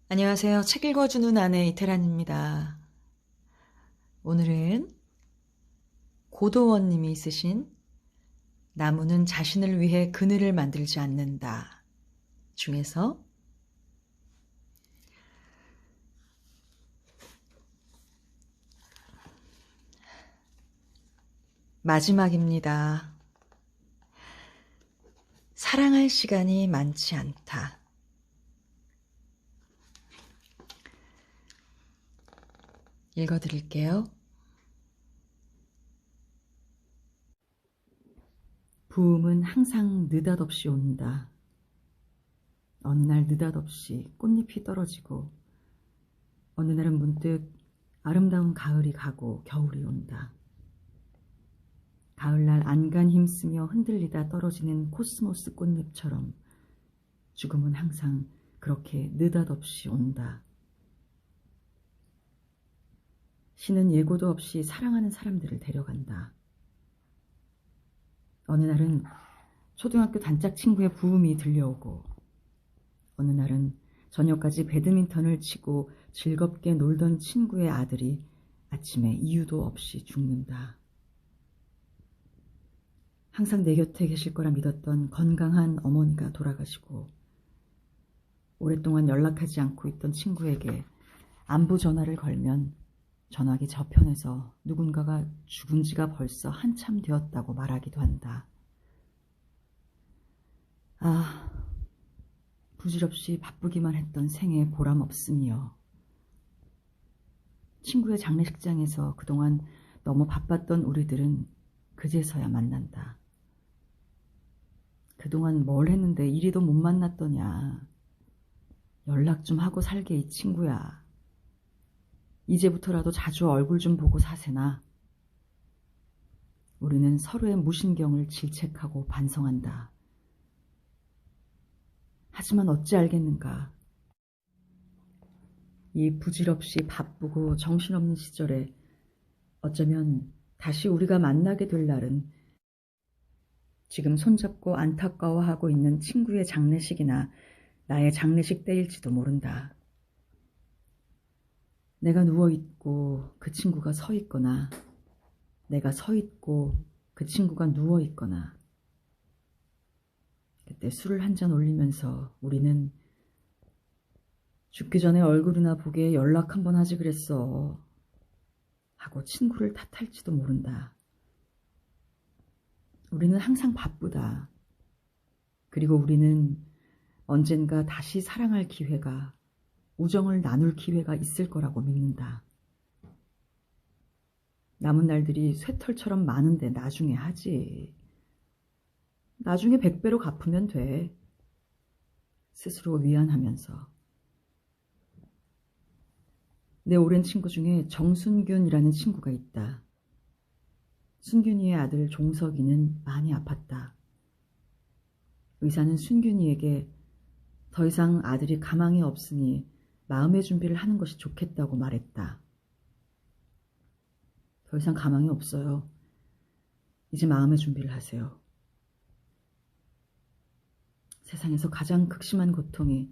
안녕하세요. 책 읽어주는 아내 이태란입니다. 오늘은 고도원 님이 쓰신 나무는 자신을 위해 그늘을 만들지 않는다 중에서 마지막입니다. 사랑할 시간이 많지 않다. 읽어드릴게요. 부음은 항상 느닷없이 온다. 어느 날 느닷없이 꽃잎이 떨어지고 어느 날은 문득 아름다운 가을이 가고 겨울이 온다. 가을날 안간 힘쓰며 흔들리다 떨어지는 코스모스 꽃잎처럼 죽음은 항상 그렇게 느닷없이 온다. 신은 예고도 없이 사랑하는 사람들을 데려간다. 어느 날은 초등학교 단짝 친구의 부음이 들려오고 어느 날은 저녁까지 배드민턴을 치고 즐겁게 놀던 친구의 아들이 아침에 이유도 없이 죽는다. 항상 내 곁에 계실 거라 믿었던 건강한 어머니가 돌아가시고 오랫동안 연락하지 않고 있던 친구에게 안부 전화를 걸면 전화기 저편에서 누군가가 죽은 지가 벌써 한참 되었다고 말하기도 한다. 아, 부질없이 바쁘기만 했던 생에 보람 없으며 친구의 장례식장에서 그동안 너무 바빴던 우리들은 그제서야 만난다. 그동안 뭘 했는데 이리도 못 만났더냐. 연락 좀 하고 살게 이 친구야. 이제부터라도 자주 얼굴 좀 보고 사세나. 우리는 서로의 무신경을 질책하고 반성한다. 하지만 어찌 알겠는가. 이 부질없이 바쁘고 정신없는 시절에 어쩌면 다시 우리가 만나게 될 날은 지금 손잡고 안타까워하고 있는 친구의 장례식이나 나의 장례식 때일지도 모른다. 내가 누워있고 그 친구가 서 있거나 내가 서 있고 그 친구가 누워 있거나 그때 술을 한 잔 올리면서 우리는 죽기 전에 얼굴이나 보게 연락 한번 하지 그랬어 하고 친구를 탓할지도 모른다. 우리는 항상 바쁘다. 그리고 우리는 언젠가 다시 사랑할 기회가, 우정을 나눌 기회가 있을 거라고 믿는다. 남은 날들이 쇠털처럼 많은데 나중에 하지. 나중에 100배로 갚으면 돼. 스스로 위안하면서. 내 오랜 친구 중에 정순균이라는 친구가 있다. 순균이의 아들 종석이는 많이 아팠다. 의사는 순균이에게 더 이상 아들이 가망이 없으니 마음의 준비를 하는 것이 좋겠다고 말했다. 더 이상 가망이 없어요. 이제 마음의 준비를 하세요. 세상에서 가장 극심한 고통이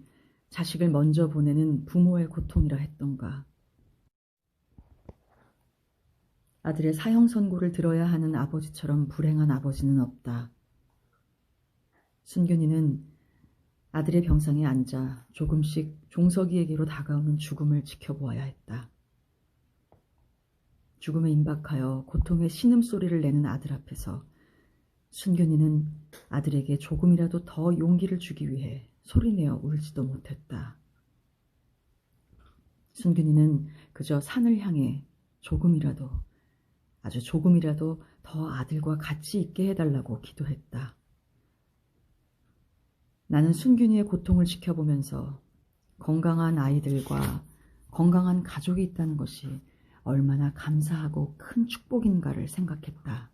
자식을 먼저 보내는 부모의 고통이라 했던가. 아들의 사형 선고를 들어야 하는 아버지처럼 불행한 아버지는 없다. 순균이는 아들의 병상에 앉아 조금씩 종석이에게로 다가오는 죽음을 지켜보아야 했다. 죽음에 임박하여 고통의 신음소리를 내는 아들 앞에서 순균이는 아들에게 조금이라도 더 용기를 주기 위해 소리내어 울지도 못했다. 순균이는 그저 산을 향해 조금이라도, 아주 조금이라도 더 아들과 같이 있게 해달라고 기도했다. 나는 순균이의 고통을 지켜보면서 건강한 아이들과 건강한 가족이 있다는 것이 얼마나 감사하고 큰 축복인가를 생각했다.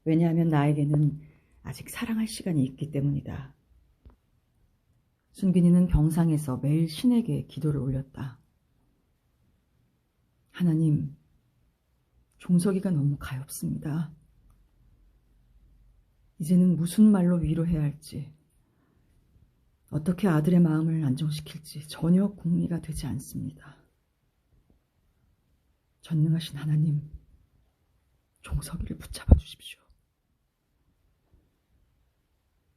왜냐하면 나에게는 아직 사랑할 시간이 있기 때문이다. 순균이는 병상에서 매일 신에게 기도를 올렸다. 하나님, 종석이가 너무 가엾습니다. 이제는 무슨 말로 위로해야 할지. 어떻게 아들의 마음을 안정시킬지 전혀 궁리가 되지 않습니다. 전능하신 하나님, 종석이를 붙잡아 주십시오.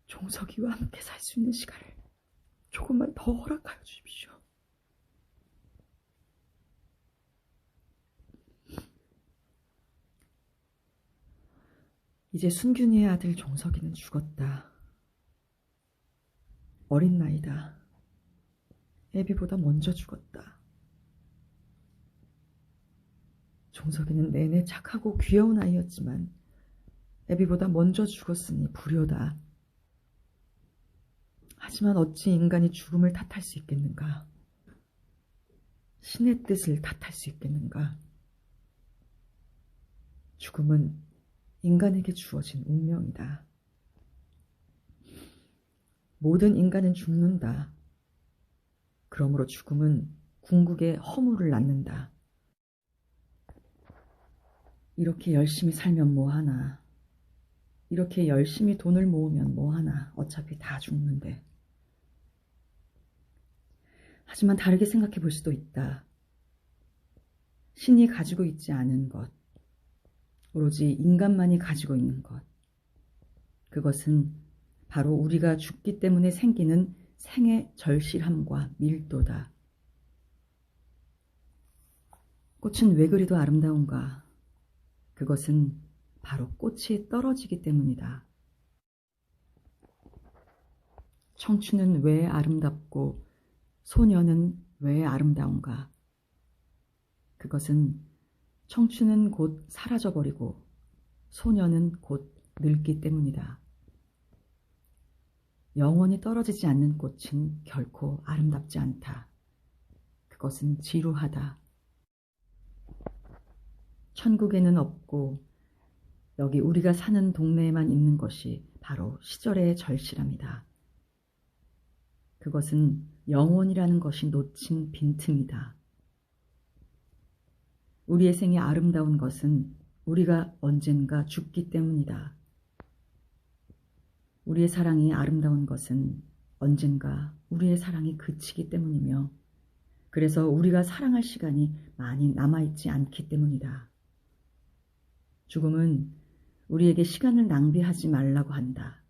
종석이와 함께 살 수 있는 시간을 조금만 더 허락하여 주십시오. 이제 순균이의 아들 종석이는 죽었다. 어린 나이다. 애비보다 먼저 죽었다. 종석이는 내내 착하고 귀여운 아이였지만 애비보다 먼저 죽었으니 불효다. 하지만 어찌 인간이 죽음을 탓할 수 있겠는가? 신의 뜻을 탓할 수 있겠는가? 죽음은 인간에게 주어진 운명이다. 모든 인간은 죽는다. 그러므로 죽음은 궁극의 허물을 낳는다. 이렇게 열심히 살면 뭐하나? 이렇게 열심히 돈을 모으면 뭐하나? 어차피 다 죽는데. 하지만 다르게 생각해 볼 수도 있다. 신이 가지고 있지 않은 것, 오로지 인간만이 가지고 있는 것. 그것은 바로 우리가 죽기 때문에 생기는 생의 절실함과 밀도다. 꽃은 왜 그리도 아름다운가? 그것은 바로 꽃이 떨어지기 때문이다. 청춘은 왜 아름답고 소녀는 왜 아름다운가? 그것은 청춘은 곧 사라져버리고 소녀는 곧 늙기 때문이다. 영원히 떨어지지 않는 꽃은 결코 아름답지 않다. 그것은 지루하다. 천국에는 없고 여기 우리가 사는 동네에만 있는 것이 바로 시절의 절실함이다. 그것은 영원이라는 것이 놓친 빈틈이다. 우리의 생이 아름다운 것은 우리가 언젠가 죽기 때문이다. 우리의 사랑이 아름다운 것은 언젠가 우리의 사랑이 그치기 때문이며 그래서 우리가 사랑할 시간이 많이 남아있지 않기 때문이다. 죽음은 우리에게 시간을 낭비하지 말라고 한다.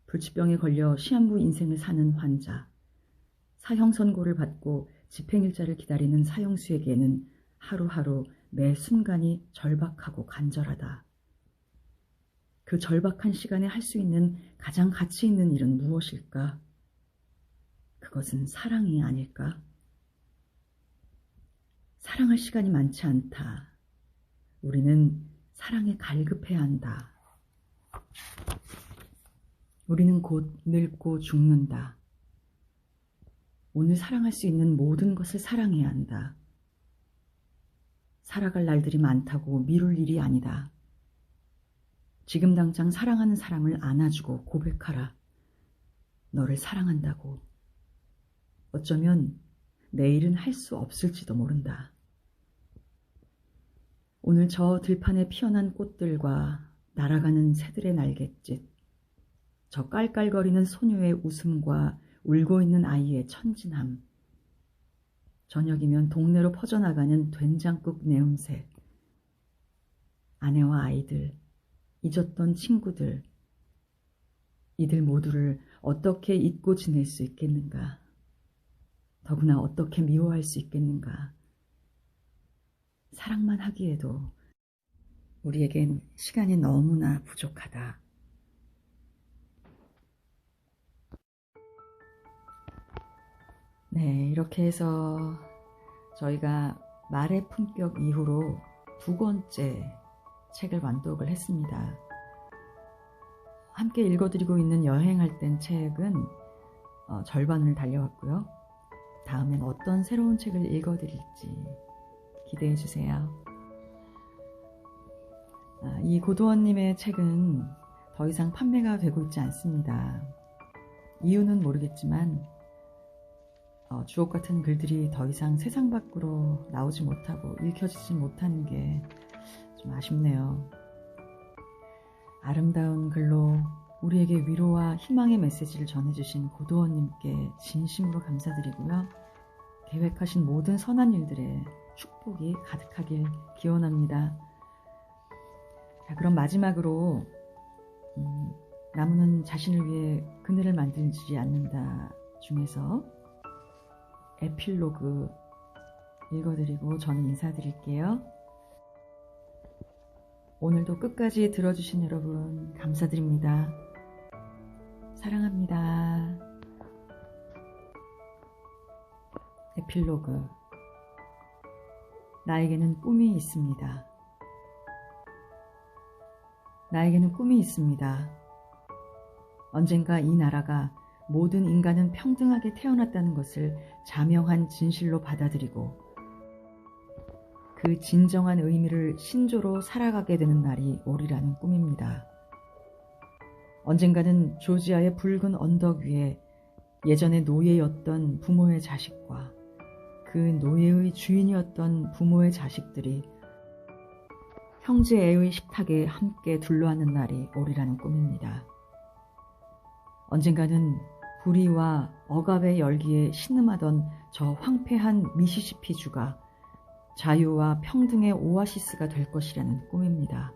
불치병에 걸려 시한부 인생을 사는 환자, 사형 선고를 받고 집행일자를 기다리는 사형수에게는 하루하루 매 순간이 절박하고 간절하다. 그 절박한 시간에 할 수 있는 가장 가치 있는 일은 무엇일까? 그것은 사랑이 아닐까? 사랑할 시간이 많지 않다. 우리는 사랑에 갈급해야 한다. 우리는 곧 늙고 죽는다. 오늘 사랑할 수 있는 모든 것을 사랑해야 한다. 살아갈 날들이 많다고 미룰 일이 아니다. 지금 당장 사랑하는 사람을 안아주고 고백하라. 너를 사랑한다고. 어쩌면 내일은 할 수 없을지도 모른다. 오늘 저 들판에 피어난 꽃들과 날아가는 새들의 날갯짓, 저 깔깔거리는 소녀의 웃음과 울고 있는 아이의 천진함, 저녁이면 동네로 퍼져나가는 된장국 내음새, 아내와 아이들, 잊었던 친구들, 이들 모두를 어떻게 잊고 지낼 수 있겠는가? 더구나 어떻게 미워할 수 있겠는가? 사랑만 하기에도 우리에겐 시간이 너무나 부족하다. 네, 이렇게 해서 저희가 말의 품격 이후로 두 번째 책을 완독을 했습니다. 함께 읽어드리고 있는 여행할 땐 책은 절반을 달려왔고요. 다음엔 어떤 새로운 책을 읽어드릴지 기대해 주세요. 이 고도원님의 책은 더 이상 판매가 되고 있지 않습니다. 이유는 모르겠지만 주옥 같은 글들이 더 이상 세상 밖으로 나오지 못하고 읽혀지지 못하는 게 좀 아쉽네요. 아름다운 글로 우리에게 위로와 희망의 메시지를 전해주신 고도원님께 진심으로 감사드리고요. 계획하신 모든 선한 일들에 축복이 가득하길 기원합니다. 자, 그럼 마지막으로 나무는 자신을 위해 그늘을 만들지 않는다 중에서 에필로그 읽어드리고 저는 인사드릴게요. 오늘도 끝까지 들어주신 여러분 감사드립니다. 사랑합니다. 에필로그. 나에게는 꿈이 있습니다. 나에게는 꿈이 있습니다. 언젠가 이 나라가 모든 인간은 평등하게 태어났다는 것을 자명한 진실로 받아들이고 그 진정한 의미를 신조로 살아가게 되는 날이 오리라는 꿈입니다. 언젠가는 조지아의 붉은 언덕 위에 예전에 노예였던 부모의 자식과 그 노예의 주인이었던 부모의 자식들이 형제애의 식탁에 함께 둘러앉는 날이 오리라는 꿈입니다. 언젠가는 불의와 억압의 열기에 신음하던 저 황폐한 미시시피주가 자유와 평등의 오아시스가 될 것이라는 꿈입니다.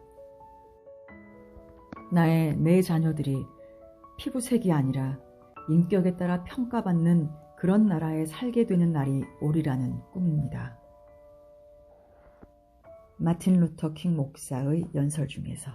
나의 내 자녀들이 피부색이 아니라 인격에 따라 평가받는 그런 나라에 살게 되는 날이 오리라는 꿈입니다. 마틴 루터 킹 목사의 연설 중에서